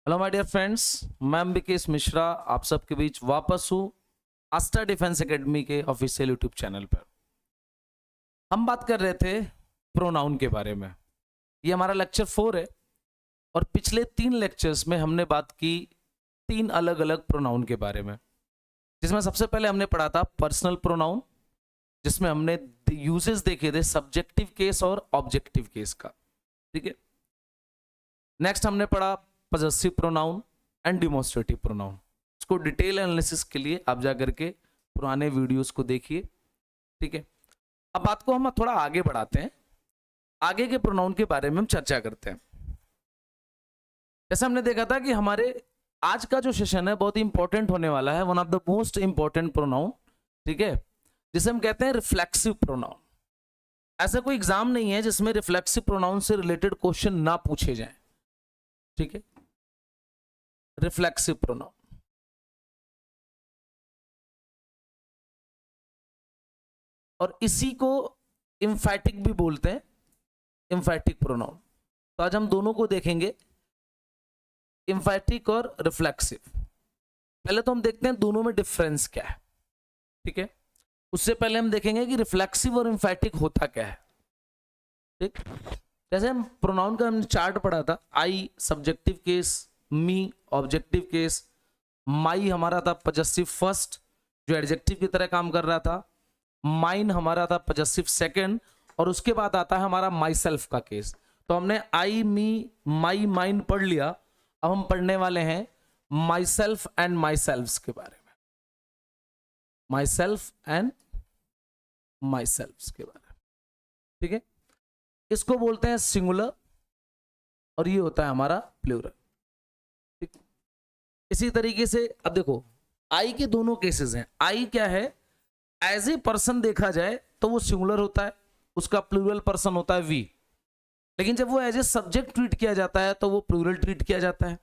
Hello my dear friends, मैं अंबिकेश मिश्रा आप सबके बीच वापस हूँ आस्था डिफेंस एकेडमी के ऑफिशियल यूट्यूब चैनल पर। हम बात कर रहे थे प्रोनाउन के बारे में। ये हमारा लेक्चर 4 है और पिछले 3 लेक्चर्स में हमने बात की 3 अलग अलग प्रोनाउन के बारे में, जिसमें सबसे पहले हमने पढ़ा था पर्सनल प्रोनाउन, जिसमें हमने यूजेस देखे थे सब्जेक्टिव केस और ऑब्जेक्टिव केस का। ठीक है, नेक्स्ट हमने पढ़ा possessive pronoun and demonstrative pronoun. इसको डिटेल एनालिसिस के लिए आप जाकर के पुराने वीडियोस को देखिए। ठीक है, अब बात को हम थोड़ा आगे बढ़ाते हैं, आगे के प्रोनाउन के बारे में हम चर्चा करते हैं। जैसे हमने देखा था कि हमारे आज का जो सेशन है बहुत ही इंपॉर्टेंट होने वाला है, one of the most important pronoun. ठीक है, जिसे हम कहते हैं रिफ्लेक्सिव प्रोनाउन। ऐसा कोई एग्जाम नहीं है जिसमें रिफ्लेक्सिव प्रोनाउन से रिलेटेड क्वेश्चन ना पूछे जाएं। ठीक है, रिफ्लेक्सिव प्रोनाउन। और इसी को एम्फैटिक भी बोलते हैं, एम्फैटिक प्रोनाउन। तो आज हम दोनों को देखेंगे, एम्फैटिक और रिफ्लेक्सिव। पहले तो हम देखते हैं दोनों में डिफरेंस क्या है। ठीक है, उससे पहले हम देखेंगे कि रिफ्लेक्सिव और एम्फैटिक होता क्या है। ठीक, जैसे हम प्रोनाउन का हमने चार्ट पढ़ा था, आई सब्जेक्टिव केस, मी ऑब्जेक्टिव केस, माई हमारा था पजेसिव फर्स्ट जो एडजेक्टिव की तरह काम कर रहा था, माइन हमारा था पजेसिव सेकंड, और उसके बाद आता है हमारा माई सेल्फ का केस। तो हमने आई, मी, माई, माइन पढ़ लिया। अब हम पढ़ने वाले हैं माई सेल्फ एंड माई सेल्फ्स के बारे में, माई सेल्फ एंड माई सेल्फ्स के बारे में। ठीक है, इसको बोलते हैं सिंगुलर और ये होता है हमारा प्लूरल। ठीक, इसी तरीके से अब देखो आई के दोनों केसेस हैं। आई क्या है, एज ए पर्सन देखा जाए तो वो सिंगुलर होता है, उसका प्लूरल पर्सन होता है वी। लेकिन जब वो एज ए सब्जेक्ट ट्रीट किया जाता है तो वो प्लूरल ट्रीट किया जाता है।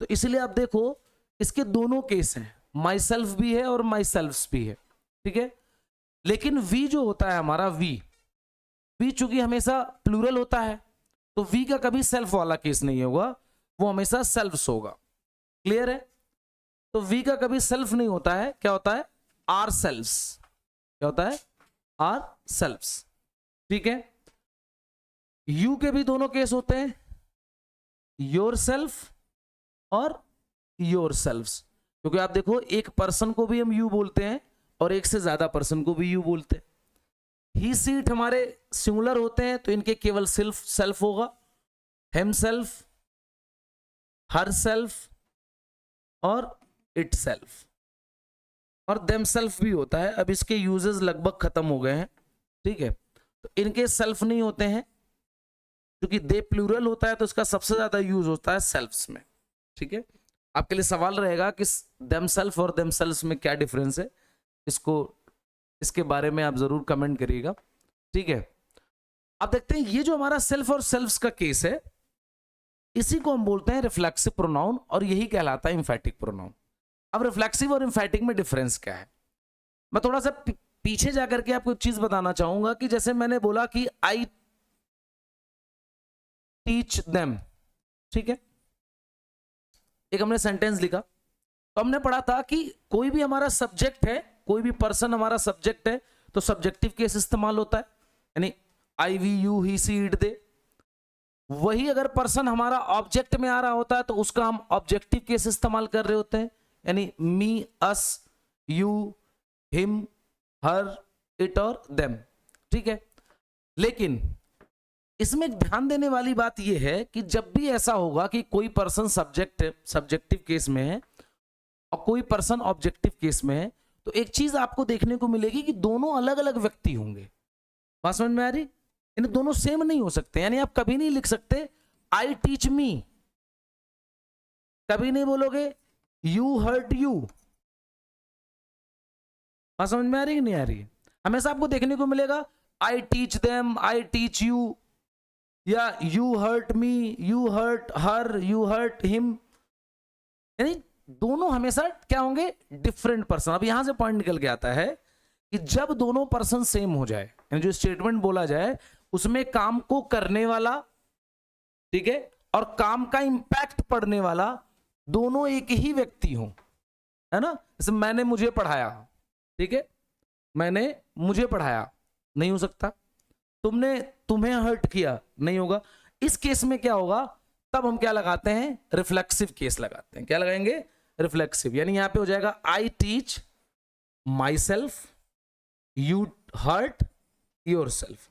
तो इसलिए आप देखो इसके दोनों केस हैं, माई सेल्फ भी है और माई सेल्फ्स भी है। ठीक है, लेकिन वी जो होता है हमारा वी चूंकि हमेशा प्लूरल होता है तो वी का कभी सेल्फ वाला केस नहीं होगा, वो हमेशा सेल्फ्स होगा। क्लियर है? तो वी का कभी सेल्फ नहीं होता है, क्या होता है आर सेल्फ्स। क्या होता है आर सेल्फ्स। ठीक है, यू के भी दोनों केस होते हैं, योर सेल्फ और योर सेल्फ्स। क्योंकि आप देखो एक पर्सन को भी हम यू बोलते हैं और एक से ज्यादा पर्सन को भी यू बोलते हैं। ही सीट हमारे सिंगुलर होते हैं तो इनके केवल सेल्फ होगा, हिम सेल्फ, हर सेल्फ और इट सेल्फ, और देम सेल्फ भी होता है। अब इसके यूजेस लगभग खत्म हो गए हैं। ठीक है, तो इनके सेल्फ नहीं होते हैं क्योंकि दे प्लूरल होता है तो इसका सबसे ज्यादा यूज होता है सेल्फ्स में। ठीक है, आपके लिए सवाल रहेगा कि देम सेल्फ और देम सेल्फ्स में क्या डिफरेंस है, इसके बारे में आप जरूर कमेंट करिएगा। ठीक है, अब देखते हैं ये जो हमारा सेल्फ और सेल्फ्स का केस है इसी को हम बोलते हैं रिफ्लेक्सिव प्रोनाउन और यही कहलाता है एम्फैटिक प्रोनाउन। अब रिफ्लेक्सिव और एम्फैटिक में डिफरेंस क्या है, मैं थोड़ा सा पीछे जाकर के आपको एक चीज बताना चाहूंगा कि जैसे मैंने बोला कि आई टीच देम। ठीक है, एक हमने सेंटेंस लिखा तो हमने पढ़ा था कि कोई भी हमारा सब्जेक्ट है, कोई भी पर्सन हमारा सब्जेक्ट है तो सब्जेक्टिव केस इस्तेमाल होता है, यानी I, we, you, he, she, it, they. वही अगर पर्सन हमारा ऑब्जेक्ट में आ रहा होता है तो उसका हम ऑब्जेक्टिव केस इस्तेमाल कर रहे होते हैं, यानी मी, अस, यू, हिम, हर, इट और देम। ठीक है, लेकिन इसमें एक ध्यान देने वाली बात यह है कि जब भी ऐसा होगा कि कोई पर्सन सब्जेक्टिव केस में है और कोई पर्सन ऑब्जेक्टिव केस में है तो एक चीज आपको देखने को मिलेगी कि दोनों अलग अलग व्यक्ति होंगे। बात समझ में आ रही? इन दोनों सेम नहीं हो सकते, यानी आप कभी नहीं लिख सकते आई टीच मी, कभी नहीं बोलोगे यू हर्ट यू। बात समझ में आ रही है कि नहीं आ रही है? हमेशा आपको देखने को मिलेगा I teach them, I teach you, या you hurt me, you hurt her, you hurt him, यानी दोनों हमेशा क्या होंगे डिफरेंट पर्सन। अब यहां से पॉइंट निकल के आता है कि जब दोनों पर्सन सेम हो जाए, यानी जो स्टेटमेंट बोला जाए उसमें काम को करने वाला, ठीक है, और काम का इंपैक्ट पड़ने वाला दोनों एक ही व्यक्ति हों, है ना। जैसे मैंने मुझे पढ़ाया, ठीक है, मैंने मुझे पढ़ाया, नहीं हो सकता। तुमने तुम्हें हर्ट किया, नहीं होगा। इस केस में क्या होगा, तब हम क्या लगाते हैं, रिफ्लेक्सिव केस लगाते हैं। क्या लगाएंगे, रिफ्लेक्सिव। यानी यहां पे हो जाएगा I teach myself, you hurt yourself.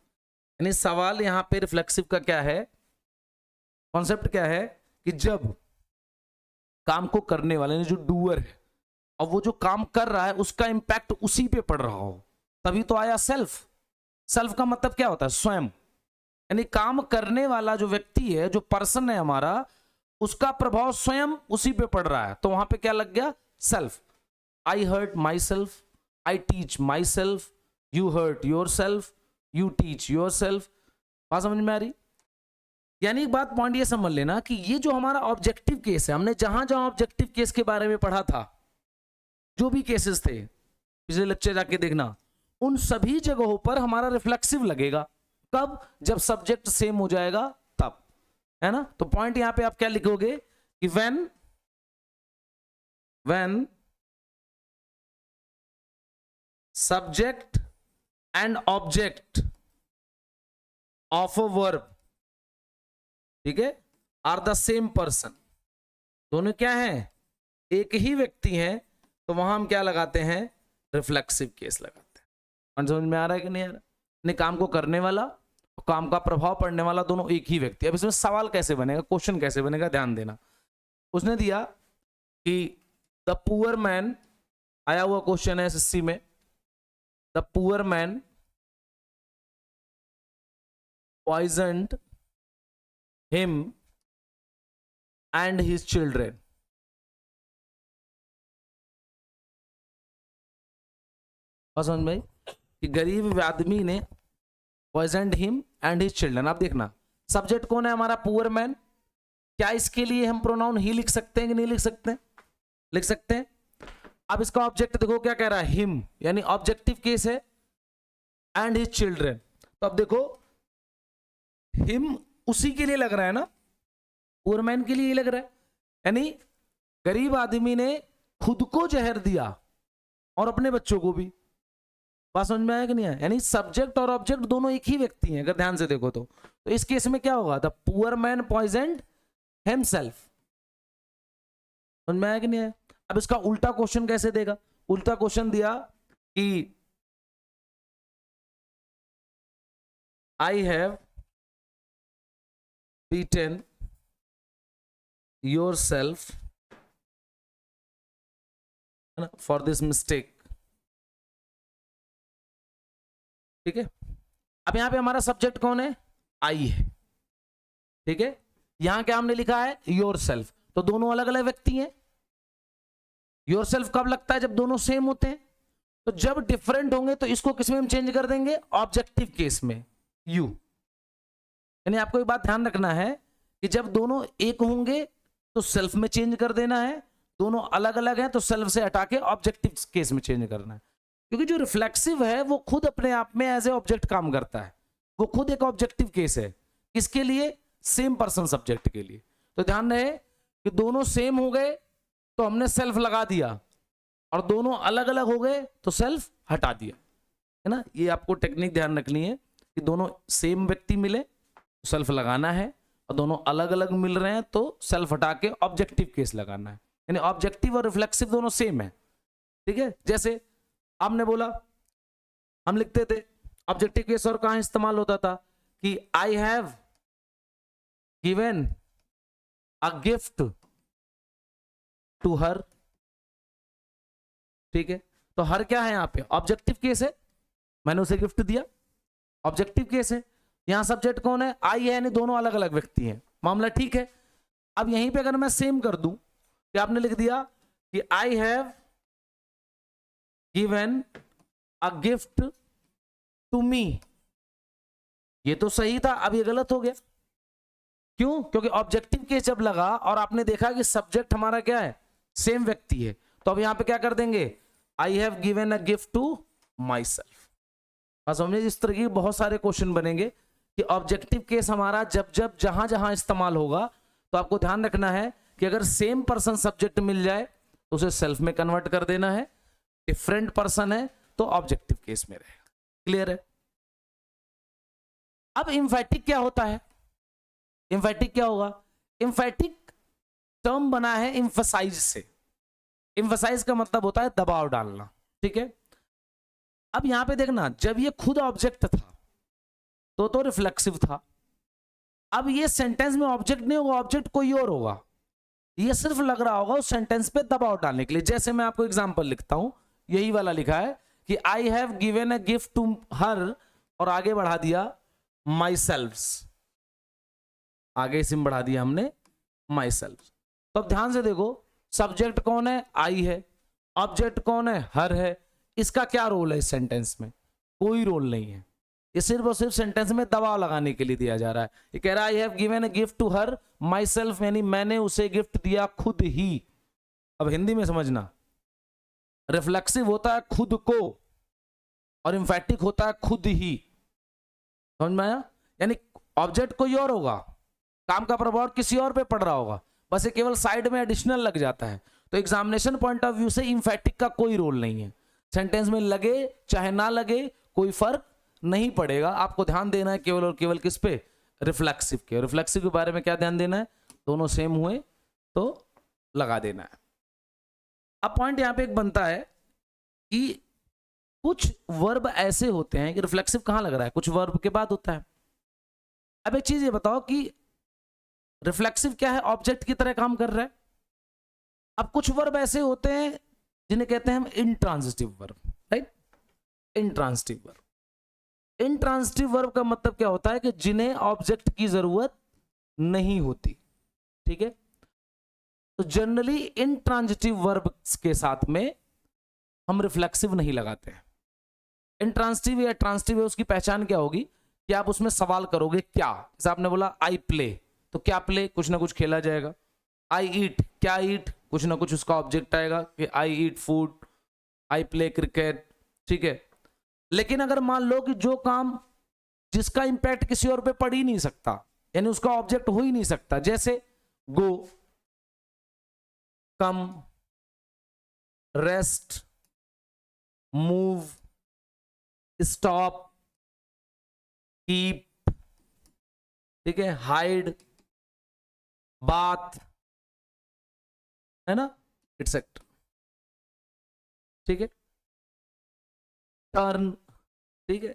यानी सवाल यहां पे रिफ्लेक्सिव का क्या है, कॉन्सेप्ट क्या है कि जब काम को करने वाले ने, जो डूअर है, और वो जो काम कर रहा है उसका इंपैक्ट उसी पे पड़ रहा हो, तभी तो आया सेल्फ। सेल्फ का मतलब क्या होता है, स्वयं। यानी काम करने वाला जो व्यक्ति है, जो पर्सन है हमारा, उसका प्रभाव स्वयं उसी पे पड़ रहा है, तो वहां पे क्या लग गया, self. I hurt myself, I teach myself, you hurt yourself, you teach yourself. बात समझ में आ रही। यानी एक बात, पॉइंट ये समझ लेना कि ये जो हमारा ऑब्जेक्टिव केस है, हमने जहां जहां ऑब्जेक्टिव केस के बारे में पढ़ा था, जो भी केसेस थे, पिछले लेक्चर जाके देखना, उन सभी जगहों पर हमारा रिफ्लेक्सिव लगेगा। कब, जब सब्जेक्ट सेम हो जाएगा तब, है ना। तो पॉइंट यहां पे आप क्या लिखोगे कि when subject and object of a verb, ठीक है, आर द सेम पर्सन, दोनों क्या हैं, एक ही व्यक्ति हैं, तो वहां हम क्या लगाते हैं, रिफ्लेक्सिव केस लगाते हैं। समझ में आ रहा है कि नहीं आ रहा। ने काम को करने वाला और काम का प्रभाव पड़ने वाला दोनों एक ही व्यक्ति। अब इसमें सवाल कैसे बनेगा, क्वेश्चन कैसे बनेगा, ध्यान देना। उसने दिया कि द पुअर मैन, आया हुआ क्वेश्चन है एसएससी में, the poor man poisoned him and his children। समझ में कि गरीब आदमी ने पॉइजन्ड हिम एंड हिज चिल्ड्रन। आप देखना सब्जेक्ट कौन है हमारा, पुअर मैन। क्या इसके लिए हम प्रोनाउन ही लिख सकते हैं कि नहीं लिख सकते, लिख सकते हैं। अब इसका ऑब्जेक्ट देखो क्या कह रहा है, हिम, यानी ऑब्जेक्टिव केस है, एंड हिज चिल्ड्रन। तो अब देखो हिम उसी के लिए लग रहा है ना, पुअर मैन के लिए ही लग रहा है। यानी गरीब आदमी ने खुद को जहर दिया और अपने बच्चों को भी। बात समझ में आया कि नहीं आया। यानी सब्जेक्ट और ऑब्जेक्ट दोनों एक ही व्यक्ति हैं, अगर ध्यान से देखो तो इस केस में क्या होगा, द पुअर मैन पॉइजन्ड हिमसेल्फ। समझ में आया कि नहीं आया। अब इसका उल्टा क्वेश्चन कैसे देगा, उल्टा क्वेश्चन दिया कि I have beaten yourself for this mistake। ठीक है, अब यहां पे हमारा सब्जेक्ट कौन है, आई है, ठीक है। यहां क्या हमने लिखा है, योरसेल्फ, तो दोनों अलग अलग व्यक्ति हैं। योरसेल्फ कब लगता है, जब दोनों सेम होते हैं। तो जब डिफरेंट होंगे तो इसको किस में हम चेंज कर देंगे, ऑब्जेक्टिव केस में, यू। यानी आपको एक बात ध्यान रखना है कि जब दोनों एक होंगे तो सेल्फ में चेंज कर देना है, दोनों अलग अलग हैं तो सेल्फ से हटा के ऑब्जेक्टिव केस में चेंज करना है। क्योंकि जो रिफ्लेक्सिव है वो खुद अपने आप में एज ए ऑब्जेक्ट काम करता है, वो खुद एक ऑब्जेक्टिव केस है। किसके लिए, सेम पर्सन सब्जेक्ट के लिए। तो ध्यान रहे कि दोनों सेम हो गए तो हमने सेल्फ लगा दिया, और दोनों अलग अलग हो गए तो सेल्फ हटा दिया, है ना। ये आपको टेक्निक ध्यान रखनी है कि दोनों सेम व्यक्ति मिले तो सेल्फ लगाना है, और दोनों अलग अलग मिल रहे हैं तो सेल्फ हटा के ऑब्जेक्टिव केस लगाना है। यानी ऑब्जेक्टिव और रिफ्लेक्सिव दोनों सेम है, ठीक है। जैसे आपने बोला, हम लिखते थे ऑब्जेक्टिव केस और कहां इस्तेमाल होता था कि I have given a gift to her, ठीक है। तो हर क्या है यहां पे, ऑब्जेक्टिव केस है, मैंने उसे गिफ्ट दिया, ऑब्जेक्टिव केस है। यहां सब्जेक्ट कौन है, आई है, यानी दोनों अलग अलग व्यक्ति हैं, मामला ठीक है। अब यहीं पे अगर मैं सेम कर दूं कि आपने लिख दिया कि I have given a gift to me, ये तो सही था, अब ये गलत हो गया। क्यों, क्योंकि ऑब्जेक्टिव केस जब लगा और आपने देखा कि सब्जेक्ट हमारा क्या है, सेम व्यक्ति है, तो अब यहां पे क्या कर देंगे, I have given a gift to myself. समझे, इस तरह के बहुत सारे क्वेश्चन बनेंगे कि ऑब्जेक्टिव केस हमारा जब जब जहां जहां इस्तेमाल होगा तो आपको ध्यान रखना है कि अगर सेम पर्सन सब्जेक्ट मिल जाए तो उसे सेल्फ में कन्वर्ट कर देना है, डिफरेंट पर्सन है तो ऑब्जेक्टिव केस में रहेगा। क्लियर है? अब इंफैटिक क्या होता है? इंफैटिक क्या होगा? इंफैटिक टर्म बना है इंफसाइज से। इंफसाइज का मतलब होता है दबाव डालना, ठीक है। अब यहां पे देखना, जब ये खुद ऑब्जेक्ट था तो रिफ्लेक्सिव था। अब ये सेंटेंस में ऑब्जेक्ट नहीं होगा, ऑब्जेक्ट कोई और होगा, ये सिर्फ लग रहा होगा उस सेंटेंस पे दबाव डालने के लिए। जैसे मैं आपको एग्जांपल लिखता हूं, यही वाला लिखा है कि I have given a gift to her, और आगे बढ़ा दिया माई सेल्फ, आगे सिम बढ़ा दिया हमने माई सेल्फ। तो अब ध्यान से देखो, सब्जेक्ट कौन है? आई है। ऑब्जेक्ट कौन है? हर है। इसका क्या रोल है इस सेंटेंस में? कोई रोल नहीं है, ये सिर्फ और सिर्फ सेंटेंस में दबाव लगाने के लिए दिया जा रहा है। ये कह रहा है I have given a gift to her myself, यानी मैंने उसे गिफ्ट दिया खुद ही। अब हिंदी में समझना, रिफ्लेक्सिव होता है खुद को और इंफैटिक होता है खुद ही। समझ में आया? यानी ऑब्जेक्ट कोई और होगा, काम का प्रभाव किसी और पे पड़ रहा होगा, बस ये केवल साइड में एडिशनल लग जाता है। तो एग्जामिनेशन पॉइंट ऑफ व्यू से इंफैटिक का कोई रोल नहीं है, सेंटेंस में लगे चाहे ना लगे कोई फर्क नहीं पड़ेगा। आपको ध्यान देना है केवल और केवल किस पे? रिफ्लेक्सिव के। रिफ्लेक्सिव के बारे में क्या ध्यान देना है? दोनों सेम हुए तो लगा देना है। अब पॉइंट यहां पे एक बनता है कि कुछ वर्ब ऐसे होते हैं कि रिफ्लेक्सिव कहां लग रहा है? कुछ वर्ब के बाद होता है। अब एक चीज ये बताओ कि रिफ्लेक्सिव क्या है? ऑब्जेक्ट की तरह काम कर रहा है। अब कुछ वर्ब ऐसे होते हैं जिन्हें कहते हैं हम intransitive verb, right? Intransitive verb, intransitive verb का मतलब क्या होता है कि जिन्हें ऑब्जेक्ट की जरूरत नहीं होती, ठीक है। तो जनरली इंट्रांजिटिव वर्ब के साथ में हम रिफ्लेक्सिव नहीं लगाते हैं। इंट्रांजिटिव या ट्रांजिटिव है, उसकी पहचान क्या होगी कि आप उसमें सवाल करोगे क्या। जैसे आपने बोला आई प्ले, तो क्या प्ले? कुछ ना कुछ खेला जाएगा। आई ईट, क्या ईट? कुछ ना कुछ उसका ऑब्जेक्ट आएगा कि I eat food, I play cricket, ठीक है। लेकिन अगर मान लो कि जो काम जिसका इंपैक्ट किसी और पे पड़ ही नहीं सकता, यानी उसका ऑब्जेक्ट हो ही नहीं सकता, जैसे गो, कम, रेस्ट, मूव, स्टॉप, कीप, ठीक है, हाइड, बात, है ना, इट्सेक्ट, ठीक है, टर्न, ठीक है,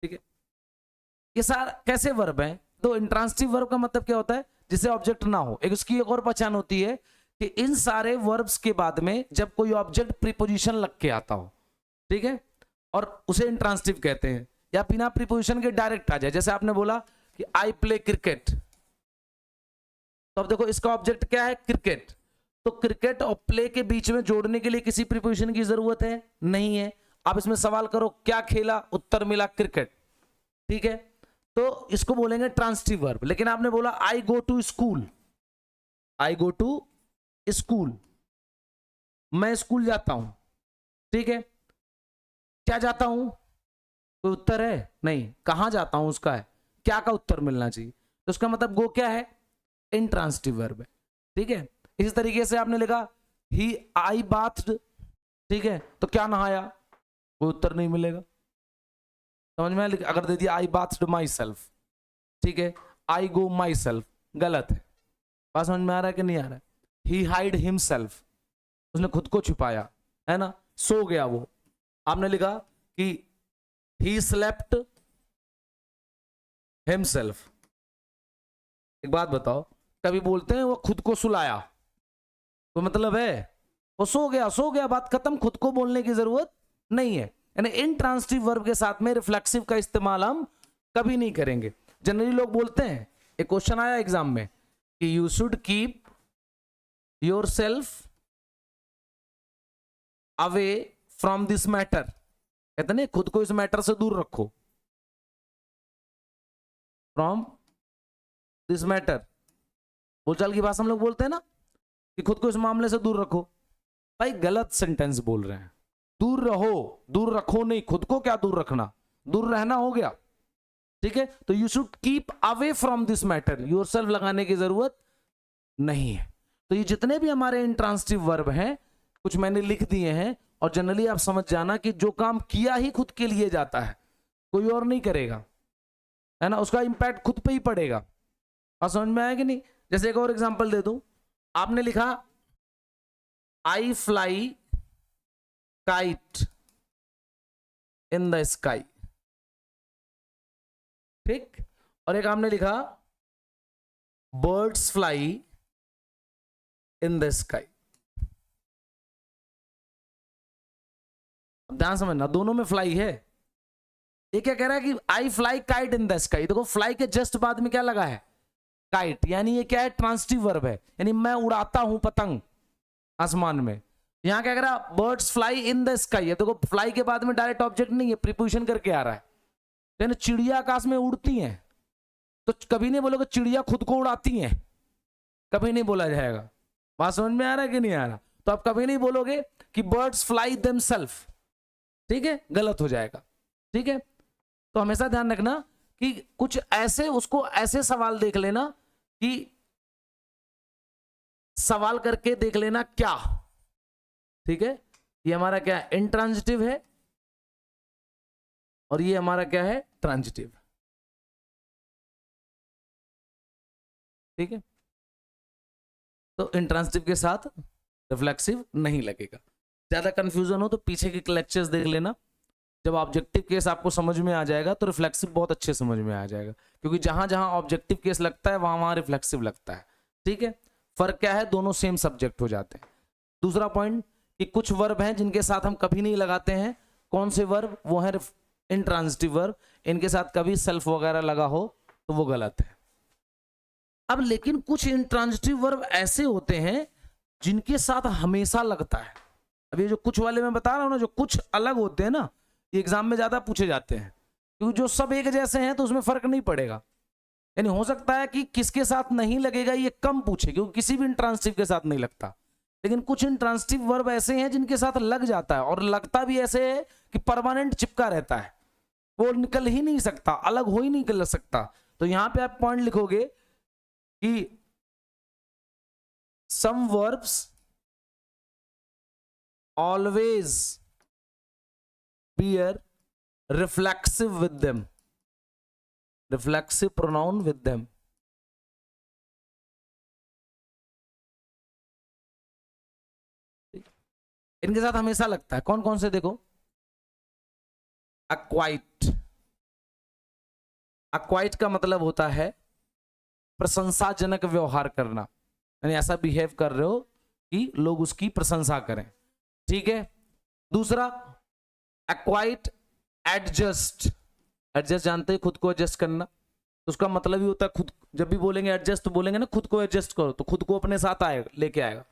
ठीक है। ये सारा कैसे वर्ब है? तो इंट्रांजिटिव वर्ब का मतलब क्या होता है? जिसे ऑब्जेक्ट ना हो। एक उसकी एक और पहचान होती है कि इन सारे वर्ब्स के बाद में जब कोई ऑब्जेक्ट प्रीपोजिशन लग के आता हो, ठीक है, और उसे इंट्रांजिटिव कहते हैं, या बिना प्रीपोजिशन के डायरेक्ट आ जाए। जैसे आपने बोला कि आई प्ले क्रिकेट, तो अब देखो इसका ऑब्जेक्ट क्या है? क्रिकेट। तो क्रिकेट और प्ले के बीच में जोड़ने के लिए किसी प्रीपोजिशन की जरूरत है? नहीं है। आप इसमें सवाल करो क्या खेला? उत्तर मिला क्रिकेट, ठीक है। तो इसको बोलेंगे ट्रांजिटिव वर्ब। लेकिन आपने बोला I go to school, I go to school, मैं स्कूल जाता हूं, ठीक है। क्या जाता हूं? कोई उत्तर है? नहीं। कहां जाता हूं उसका है, क्या का उत्तर मिलना चाहिए। तो उसका मतलब गो क्या है? इंट्रांजिटिव वर्ब है, ठीक है। इसी तरीके से आपने लिखा ही आई बाथ्ड, ठीक है, तो क्या नहाया? कोई उत्तर नहीं मिलेगा, समझ में? अगर दे दिया आई बाथ्ड माई सेल्फ, ठीक है, आई गो माई सेल्फ, गलत है। बात समझ में आ रहा है कि नहीं आ रहा है? ही हाइड हिमसेल्फ, उसने खुद को छुपाया, है ना, सो गया वो। आपने लिखा कि ही स्लेप्ट हिमसेल्फ। एक बात बताओ, कभी बोलते हैं वो खुद को सुलाया, तो मतलब है वो सो गया, सो गया, बात खत्म, खुद को बोलने की जरूरत नहीं है। यानी इंट्रांजिटिव वर्ब के साथ में रिफ्लेक्सिव का इस्तेमाल हम कभी नहीं करेंगे। जनरली लोग बोलते हैं, एक क्वेश्चन आया एग्जाम में कि you should keep your self away from this matter, कहते नहीं खुद को इस मैटर से दूर रखो, फ्रॉम दिस मैटर, बोलचाल की भाषा हम लोग बोलते हैं ना कि खुद को इस मामले से दूर रखो। भाई गलत सेंटेंस बोल रहे हैं, दूर रहो, दूर रखो नहीं, खुद को क्या दूर रखना, दूर रहना हो गया। ठीक है, तो you should keep away from this matter, yourself लगाने की जरूरत नहीं है। तो ये जितने भी हमारे इंट्रांसिटिव वर्ब हैं कुछ मैंने लिख दिए हैं, और जनरली आप समझ जाना कि जो काम किया ही खुद के लिए जाता है, कोई और नहीं करेगा, है ना, उसका इंपैक्ट खुद पे ही पड़ेगा। और समझ में आया कि नहीं? जैसे एक और एग्जांपल दे दूं, आपने लिखा आई fly kite in the sky, ठीक, और एक आपने लिखा birds fly in the sky. ध्यान समझना, दोनों में फ्लाई है। ये क्या कह रहा है कि आई fly kite in the sky, देखो फ्लाई के जस्ट बाद में क्या लगा है, काइट, यानी ये क्या है, ट्रांसिटिव वर्ब है, यानी मैं उड़ाता हूं पतंग आसमान में। यहां क्या कह रहा है, birds fly in the sky है, देखो फ्लाई के बाद में डायरेक्ट ऑब्जेक्ट नहीं है, प्रीपोजिशन करके आ रहा है, यानी चिड़िया आकाश में उड़ती हैं, तो कभी नहीं बोलोगे चिड़िया खुद को उड़ाती हैं, कभी नहीं बोला जाएगा। बात समझ में आ रहा है कि नहीं आ रहा? तो आप कभी नहीं बोलोगे कि बर्ड्स फ्लाई देमसेल्फ, ठीक है, गलत हो जाएगा, ठीक है। तो हमेशा ध्यान रखना कि कुछ ऐसे, उसको ऐसे सवाल देख लेना कि सवाल करके देख लेना क्या, ठीक है, ये हमारा क्या है, इंट्रांजिटिव है, और ये हमारा क्या है, ट्रांजिटिव, ठीक है। तो इंट्रांजिटिव के साथ रिफ्लेक्सिव नहीं लगेगा। ज्यादा कंफ्यूजन हो तो पीछे के लेक्चर्स देख लेना, जब ऑब्जेक्टिव केस आपको समझ में आ जाएगा तो रिफ्लेक्सिव बहुत अच्छे समझ में आ जाएगा, क्योंकि जहां जहां ऑब्जेक्टिव केस लगता है वहां वहां रिफ्लेक्सिव लगता है, ठीक है। फर्क क्या है, दोनों सेम सब्जेक्ट हो जाते हैं। दूसरा पॉइंट कि कुछ वर्ब हैं जिनके साथ हम कभी नहीं लगाते हैं, कौन से वर्ब, वो है इंट्रांजिटिव वर्ब, इनके साथ कभी सेल्फ वगैरह लगा हो तो वो गलत है। अब लेकिन कुछ इंट्रांजिटिव वर्ब ऐसे होते हैं जिनके साथ हमेशा लगता है। अब ये जो कुछ वाले मैं बता रहा हूं ना, जो कुछ अलग होते हैं ना, ये एग्जाम में ज्यादा पूछे जाते हैं, क्योंकि जो सब एक जैसे हैं तो उसमें फर्क नहीं पड़ेगा, यानी हो सकता है कि किसके साथ नहीं लगेगा ये कम पूछे, क्योंकि किसी भी इंट्रांजिटिव के साथ नहीं लगता। लेकिन कुछ इंट्रांजिटिव वर्ब ऐसे हैं जिनके साथ लग जाता है, और लगता भी ऐसे है कि परमानेंट चिपका रहता है, वो निकल ही नहीं सकता, अलग हो ही नहीं निकल सकता। तो यहां पे आप पॉइंट लिखोगे कि some verbs always bear reflexive with them, reflexive pronoun with them, इनके साथ हमेशा लगता है। कौन कौन से, देखो, अक्वाइट, अक्वाइट का मतलब होता है प्रशंसाजनक व्यवहार करना, यानी ऐसा बिहेव कर रहे हो कि लोग उसकी प्रशंसा करें, ठीक है। दूसरा एक्वाइट एडजस्ट, एडजस्ट जानते हैं, खुद को एडजस्ट करना, तो उसका मतलब ही होता है खुद, जब भी बोलेंगे एडजस्ट तो बोलेंगे ना खुद को एडजस्ट करो, तो खुद को अपने साथ आएगा, लेके आएगा।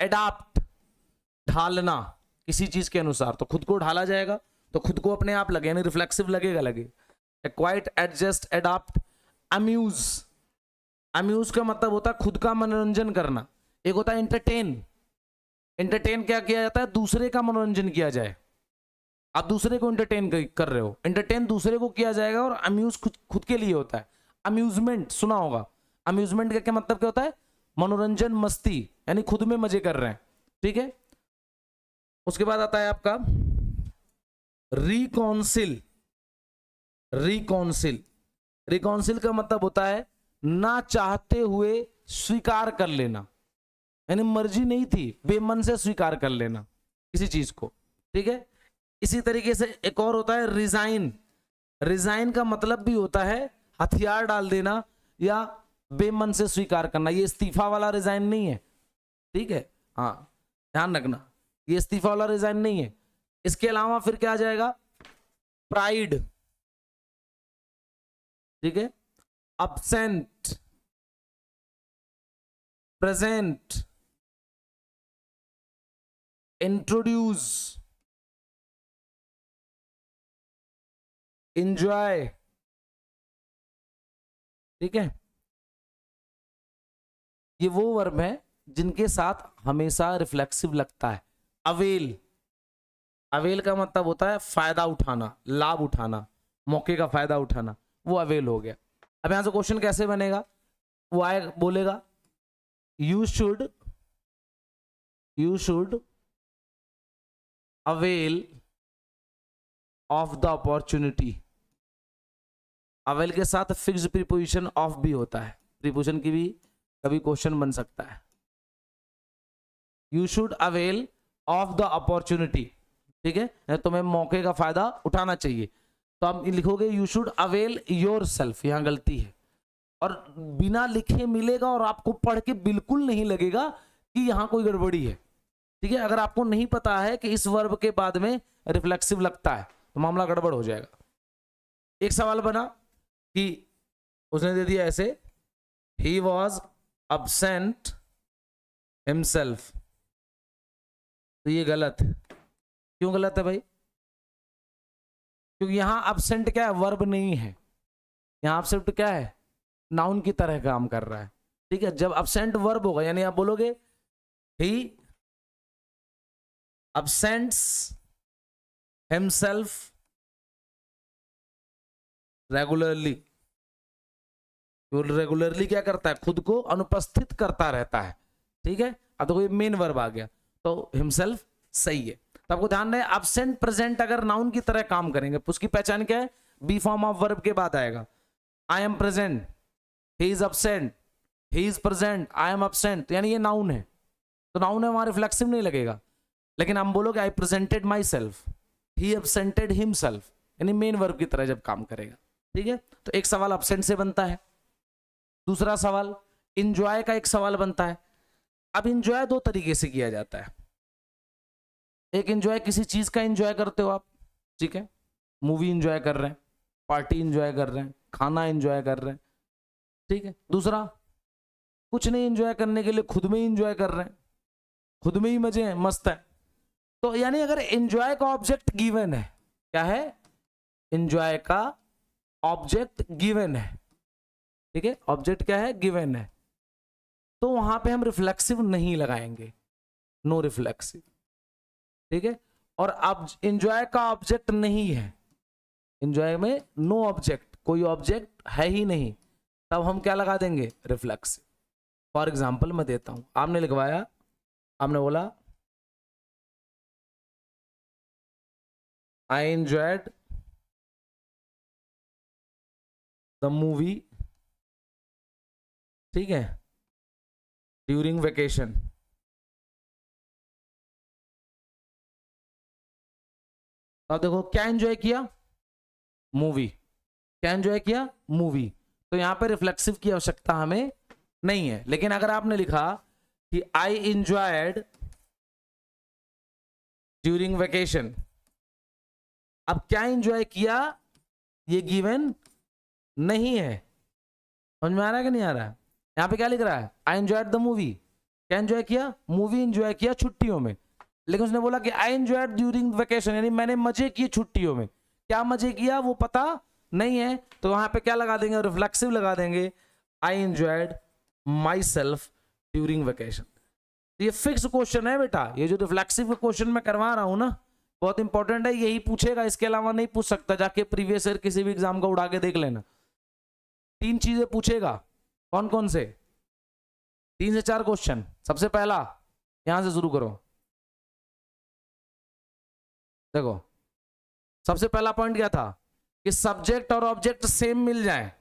एडाप्ट, ढालना किसी चीज के अनुसार, तो खुद को ढाला जाएगा, तो खुद को अपने आप लगे, यानी रिफ्लेक्सिव लगेगा। एक्वाइट, एडजस्ट, एडाप्ट। अम्यूज, अम्यूज का मतलब होता है खुद का मनोरंजन करना। एक होता है एंटरटेन, एंटरटेन क्या किया जाता है, दूसरे का मनोरंजन किया जाए, आप दूसरे को एंटरटेन कर रहे हो, एंटरटेन दूसरे को किया जाएगा, और अम्यूज खुद के लिए होता है। अम्यूजमेंट सुना होगा, अम्यूजमेंट का क्या मतलब क्या होता है, मनोरंजन, मस्ती, यानी खुद में मजे कर रहे हैं, ठीक है। उसके बाद आता है आपका रिकॉन्सिल, रिकॉन्सिल, रिकॉन्सिल का मतलब होता है ना चाहते हुए स्वीकार कर लेना, यानी मर्जी नहीं थी, बेमन से स्वीकार कर लेना किसी चीज को, ठीक है। इसी तरीके से एक और होता है रिजाइन, रिजाइन का मतलब भी होता है हथियार डाल देना या बेमन से स्वीकार करना। ये इस्तीफा वाला रिजाइन नहीं है, ठीक है, हाँ ध्यान रखना, ये इस्तीफा वाला रिजाइन नहीं है। इसके अलावा फिर क्या आ जाएगा, प्राइड, ठीक है, absent, present, introduce, enjoy, ठीक है। ये वो वर्ब है जिनके साथ हमेशा रिफ्लेक्सिव लगता है। अवेल, अवेल का मतलब होता है फायदा उठाना, लाभ उठाना, मौके का फायदा उठाना। वो अवेल हो गया। अब यहां से क्वेश्चन कैसे बनेगा, वो आए बोलेगा you should avail of the opportunity. Avail के साथ फिक्स्ड प्रीपोजिशन ऑफ भी होता है, प्रीपोजिशन की भी कभी क्वेश्चन बन सकता है। You should avail of the opportunity, ठीक है, तुम्हें मौके का फायदा उठाना चाहिए। तो आप लिखोगे you should avail your self, यहां गलती है, और बिना लिखे मिलेगा और आपको पढ़ के बिल्कुल नहीं लगेगा कि यहां कोई गड़बड़ी है, ठीक है। अगर आपको नहीं पता है कि इस वर्ब के बाद में रिफ्लेक्सिव लगता है तो मामला गड़बड़ हो जाएगा। एक सवाल बना कि उसने दे दिया ऐसे, ही वॉज absent himself, तो ये गलत है। क्यों गलत है भाई, क्योंकि यहां absent क्या है, वर्ब नहीं है, यहां absent क्या है, नाउन की तरह काम कर रहा है, ठीक है। जब absent वर्ब होगा यानी आप बोलोगे he absents himself regularly, regularly क्या करता है, खुद को अनुपस्थित करता रहता है, ठीक है। अब तो कोई मेन वर्ब आ गया तो हिमसेल्फ सही है। तो आपको ध्यान रहे एब्सेंट प्रेजेंट अगर नाउन की तरह काम करेंगे तो उसकी पहचान क्या है, बी फॉर्म ऑफ वर्ब के बाद आएगा। I am present, he is absent, he is present, I am absent, यानी ये नाउन है, तो नाउन है वहां रिफ्लेक्सिव नहीं लगेगा। लेकिन हम बोलोगे I presented myself, he absented himself, यानी मेन वर्ब की तरह जब काम करेगा, ठीक है। तो एक सवाल एब्सेंट से बनता है। दूसरा सवाल इंजॉय का एक सवाल बनता है। अब इंजॉय दो तरीके से किया जाता है, एक इंजॉय किसी चीज का इंजॉय करते हो आप, ठीक है, मूवी इंजॉय कर रहे हैं, पार्टी इंजॉय कर रहे हैं, खाना इंजॉय कर रहे हैं, ठीक है। दूसरा कुछ नहीं इंजॉय करने के लिए खुद में ही इंजॉय कर रहे हैं, खुद में ही मजे हैं, मस्त है। तो यानी अगर इंजॉय का ऑब्जेक्ट गिवन है, क्या है, इंजॉय का ऑब्जेक्ट गिवन है, ठीक है, ऑब्जेक्ट क्या है, गिवन है, तो वहां पे हम रिफ्लेक्सिव नहीं लगाएंगे, नो रिफ्लेक्सिव, ठीक है। और अब इंजॉय का ऑब्जेक्ट नहीं है, इंजॉय में नो ऑब्जेक्ट, कोई ऑब्जेक्ट है ही नहीं, तब हम क्या लगा देंगे, रिफ्लेक्सिव। फॉर एग्जाम्पल मैं देता हूं, आपने लिखवाया, आपने बोला आई एंजॉयड द मूवी, ठीक है, ड्यूरिंग वेकेशन। अब देखो क्या एंजॉय किया, मूवी, क्या एंजॉय किया, मूवी, तो यहां पे रिफ्लेक्सिव की आवश्यकता हमें नहीं है। लेकिन अगर आपने लिखा कि आई एंजॉयड ड्यूरिंग वेकेशन, अब क्या एंजॉय किया, ये गिवन नहीं है, समझ में आ रहा है कि नहीं आ रहा है। यहां पे क्या लिख रहा है, आई एंजॉयड द मूवी, क्या एंजॉय किया, मूवी एंजॉय किया छुट्टियों में, लेकिन उसने बोला कि आई एंजॉयड ड्यूरिंग वेकेशन, यानी मैंने मजे किए छुट्टियों में, क्या मजे किया वो पता नहीं है, तो वहां पे क्या लगा देंगे, रिफ्लेक्सिव लगा देंगे, I enjoyed my self during vacation. ये फिक्स क्वेश्चन है बेटा, ये जो रिफ्लेक्सिव क्वेश्चन मैं करवा रहा हूं ना, बहुत इंपॉर्टेंट है, यही पूछेगा, इसके अलावा नहीं पूछ सकता। जाके प्रीवियस ईयर किसी भी एग्जाम का उड़ा के देख लेना, 3 चीजें पूछेगा। कौन कौन से, 3 से 4 क्वेश्चन। सबसे पहला यहां से शुरू करो, देखो सबसे पहला पॉइंट क्या था कि सब्जेक्ट और ऑब्जेक्ट सेम मिल जाए,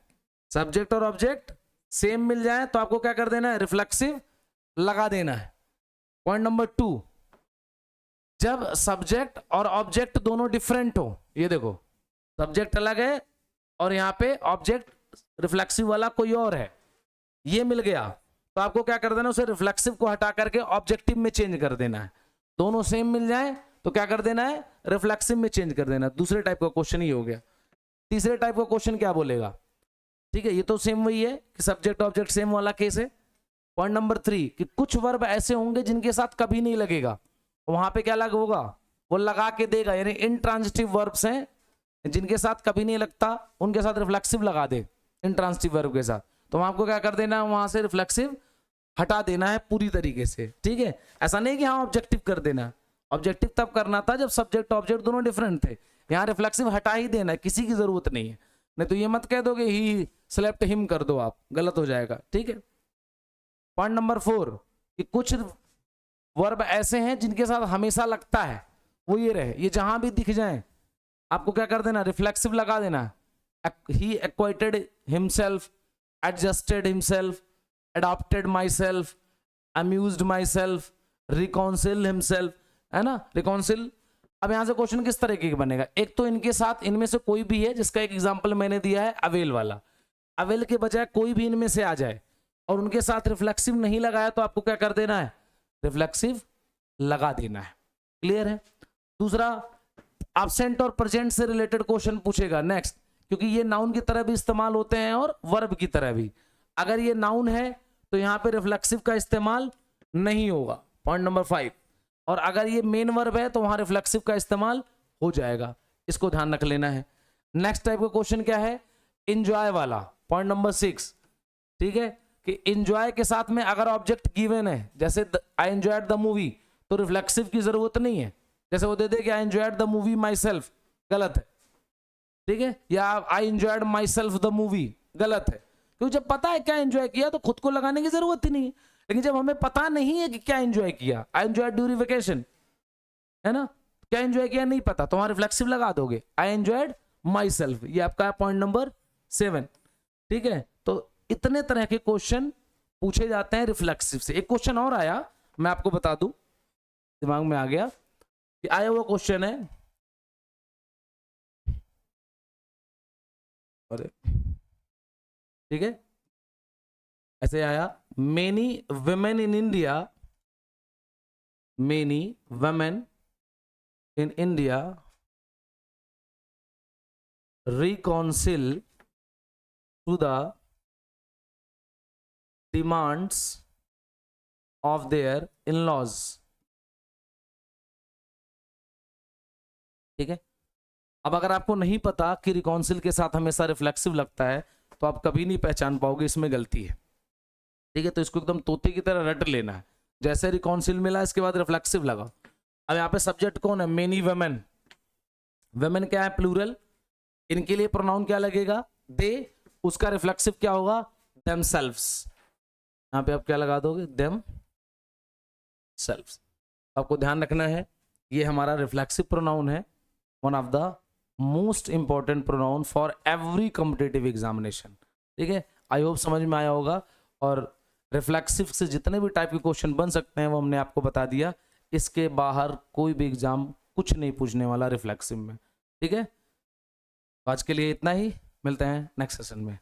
सब्जेक्ट और ऑब्जेक्ट सेम मिल जाए तो आपको क्या कर देना है, रिफ्लेक्सिव लगा देना है। पॉइंट नंबर 2, जब सब्जेक्ट और ऑब्जेक्ट दोनों डिफरेंट हो, ये देखो सब्जेक्ट अलग है और यहां पे ऑब्जेक्ट रिफ्लेक्सिव वाला कोई और है, ये मिल गया तो आपको क्या कर देना, उसे रिफ्लेक्सिव को हटा करके ऑब्जेक्टिव में चेंज कर देना है। दोनों सेम मिल जाए तो क्या कर देना है, रिफ्लेक्सिव में चेंज कर देना। दूसरे टाइप का क्वेश्चन ही हो गया। तीसरे टाइप का क्वेश्चन क्या बोलेगा, ठीक है, ये तो सेम वही है कि सब्जेक्ट ऑब्जेक्ट सेम वाला केस है। पॉइंट नंबर 3 कि कुछ वर्ब ऐसे होंगे जिनके साथ कभी नहीं लगेगा, वहां पे क्या लग होगा, वो लगा के देगा, यानी इंट्रांजिटिव वर्ब्स हैं जिनके साथ कभी नहीं लगता, उनके साथ रिफ्लेक्सिव लगा दे इंट्रांजिटिव वर्ब के साथ, तो वहां आपको क्या कर देना है, वहां से रिफ्लेक्सिव हटा देना है पूरी तरीके से, ठीक है। ऐसा नहीं कि हाँ ऑब्जेक्टिव कर देना, ऑब्जेक्टिव तब करना था जब सब्जेक्ट ऑब्जेक्ट दोनों डिफरेंट थे, यहाँ रिफ्लेक्सिव हटा ही देना है, किसी की जरूरत नहीं है। नहीं तो ये मत कह दोगे ही स्लेप्ट हिम कर दो आप, गलत हो जाएगा, ठीक है। पॉइंट नंबर 4 कि कुछ वर्ब ऐसे हैं जिनके साथ हमेशा लगता है, वो ये रहे, ये जहां भी दिख जाए आपको क्या कर देना, रिफ्लेक्सिव लगा देना। He acquainted himself, adjusted himself, adopted myself, amused myself, reconcile himself, है ना, रिकॉन्सिल। अब यहां से क्वेश्चन किस तरीके का बनेगा, एक तो इनके साथ इनमें से कोई भी है, जिसका एक एग्जांपल मैंने दिया है अवेल वाला, अवेल के बजाय कोई भी इनमें से आ जाए और उनके साथ रिफ्लेक्सिव नहीं लगाया तो आपको क्या कर देना है, रिफ्लेक्सिव लगा देना है। क्लियर है। दूसरा, एब्सेंट और प्रेजेंट से रिलेटेड क्वेश्चन पूछेगा नेक्स्ट, क्योंकि ये नाउन की तरह भी इस्तेमाल होते हैं और वर्ब की तरह भी। अगर ये नाउन है तो यहां पे रिफ्लेक्सिव का इस्तेमाल नहीं होगा, पॉइंट नंबर 5। और अगर ये मेन वर्ब है तो वहां रिफ्लेक्सिव का इस्तेमाल हो जाएगा, इसको ध्यान रख लेना है। नेक्स्ट टाइप का क्वेश्चन क्या है, इंजॉय वाला, पॉइंट नंबर 6, ठीक है, कि इंजॉय के साथ में अगर ऑब्जेक्ट गिवन है, जैसे आई एंजॉयड द मूवी, तो रिफ्लेक्सिव की जरूरत नहीं है। जैसे वो दे दे कि I enjoyed the movie my self, गलत है, ठीक है, या I enjoyed my self the movie, गलत है, क्योंकि जब पता है क्या एंजॉय किया तो खुद को लगाने की जरूरत ही नहीं है। लेकिन जब हमें पता नहीं है कि क्या एंजॉय किया, आई एंजॉयड ड्यूरिंग वेकेशन, है ना, क्या एंजॉय किया नहीं पता, तो वहां रिफ्लेक्सिव लगा दोगे, आई एंजॉयड माई सेल्फ। ये आपका पॉइंट नंबर 7, ठीक है। तो इतने तरह के क्वेश्चन पूछे जाते हैं रिफ्लेक्सिव से। एक क्वेश्चन और आया, मैं आपको बता दूं, दिमाग में आ गया कि आया हुआ क्वेश्चन है, अरे ठीक है, ऐसे आया, many women in India, many women in India reconcile to the demands of their in-laws, ठीक है। अब अगर आपको नहीं पता कि रिकॉन्सिल के साथ हमेशा रिफ्लेक्सिव लगता है तो आप कभी नहीं पहचान पाओगे इसमें गलती है, ठीक है। तो इसको एकदम तोते की तरह रट लेना है, जैसे रिकॉन्सिल मिला इसके बाद रिफ्लेक्सिव लगा। अब यहाँ पे सब्जेक्ट कौन है, मेनी वुमेन, वुमेन क्या है, प्लूरल, इनके लिए प्रोनाउन क्या लगेगा, दे, उसका रिफ्लेक्सिव क्या होगा, देमसेल्व्स। यहां पे आप क्या लगा दोगे, देमसेल्व्स। आपको ध्यान रखना है ये हमारा रिफ्लेक्सिव प्रोनाउन है, one of the most important pronoun for every competitive examination, ठीक है। आई होप समझ में आया होगा। और रिफ्लेक्सिव से जितने भी टाइप के क्वेश्चन बन सकते हैं वो हमने आपको बता दिया, इसके बाहर कोई भी एग्जाम कुछ नहीं पूछने वाला रिफ्लेक्सिव में, ठीक है। आज के लिए इतना ही, मिलते हैं नेक्स्ट सेशन में।